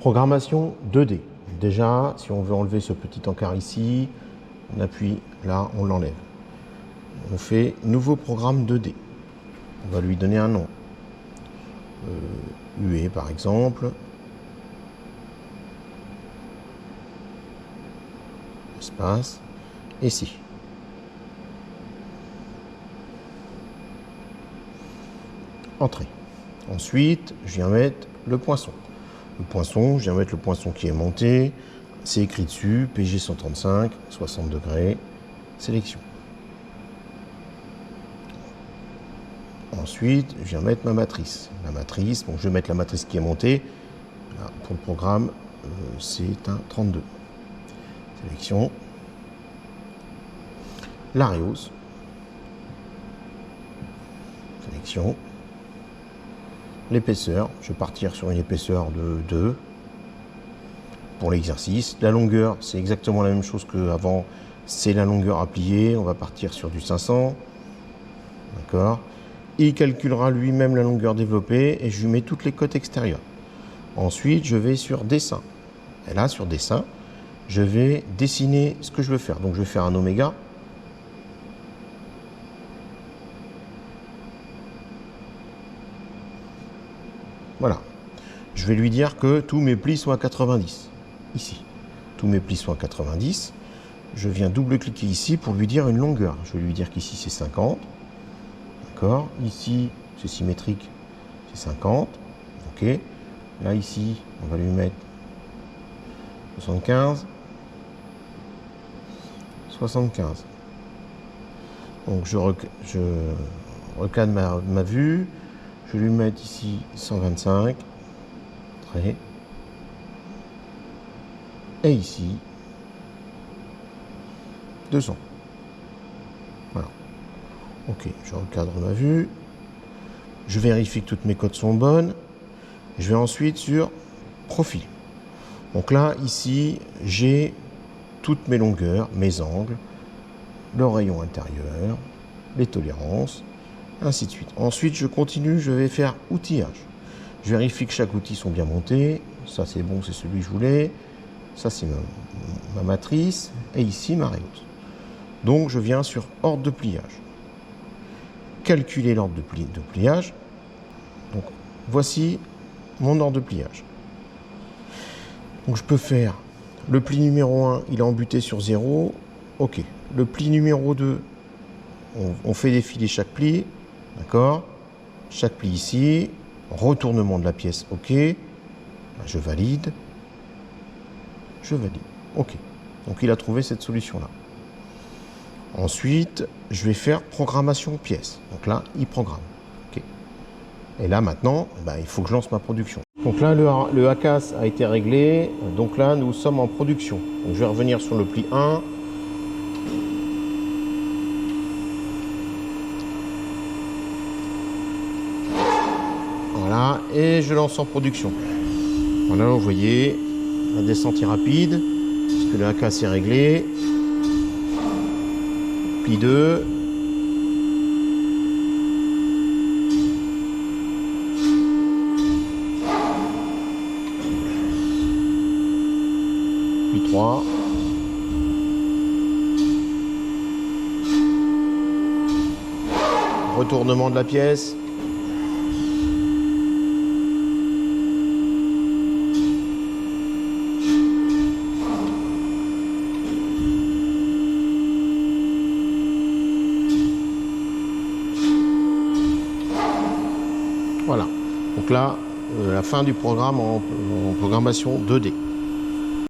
Programmation 2D. Déjà, si on veut enlever ce petit encart ici, on appuie là, on l'enlève. On fait nouveau programme 2D. On va lui donner un nom. UE par exemple. Espace. Ici. Entrée. Ensuite, je viens mettre le poinçon. Le poinçon, je viens mettre le poinçon qui est monté. C'est écrit dessus, PG 135, 60 degrés, sélection. Ensuite, je viens mettre ma matrice. La matrice, bon, je vais mettre la matrice qui est montée. Là, pour le programme, c'est un 32. Sélection. L'Areos. Sélection. L'épaisseur, je vais partir sur une épaisseur de 2 pour l'exercice. La longueur, c'est exactement la même chose qu'avant, c'est la longueur à plier. On va partir sur du 500. D'accord. Il calculera lui-même la longueur développée et je lui mets toutes les cotes extérieures. Ensuite, je vais sur dessin. Et là, sur dessin, je vais dessiner ce que je veux faire. Donc, je vais faire un oméga. Voilà. Je vais lui dire que tous mes plis sont à 90. Ici. Tous mes plis sont à 90. Je viens double-cliquer ici pour lui dire une longueur. Je vais lui dire qu'ici, c'est 50. D'accord. Ici, c'est symétrique. C'est 50. OK. Là, ici, on va lui mettre 75. 75. Donc, je recadre ma vue. Je vais lui mettre ici 125. Trait. Et ici, 200. Voilà. OK, je recadre ma vue. Je vérifie que toutes mes cotes sont bonnes. Je vais ensuite sur profil. Donc là, ici, j'ai toutes mes longueurs, mes angles, le rayon intérieur, les tolérances, ainsi de suite. Ensuite, je continue, je vais faire outillage. Je vérifie que chaque outil sont bien montés. Ça, c'est bon, c'est celui que je voulais. Ça, c'est ma matrice. Et ici, ma rayon. Donc, je viens sur ordre de pliage. Calculer l'ordre de pliage. Donc, voici mon ordre de pliage. Donc, je peux faire le pli numéro 1, il est embuté sur 0. OK. Le pli numéro 2, on fait défiler chaque pli. D'accord. Chaque pli ici. Retournement de la pièce. OK. Je valide. Je valide. OK. Donc, il a trouvé cette solution-là. Ensuite, je vais faire programmation pièce. Donc là, il programme. OK. Et là, maintenant, il faut que je lance ma production. Donc là, le ACAS a été réglé. Donc là, nous sommes en production. Donc, je vais revenir sur le pli 1. Voilà. Et je lance en production. Voilà, vous voyez, la descente est rapide. Parce que le ACAS est réglé. Pli 2. Pli 3. Retournement de la pièce. Voilà. Donc là, la fin du programme en programmation 2D.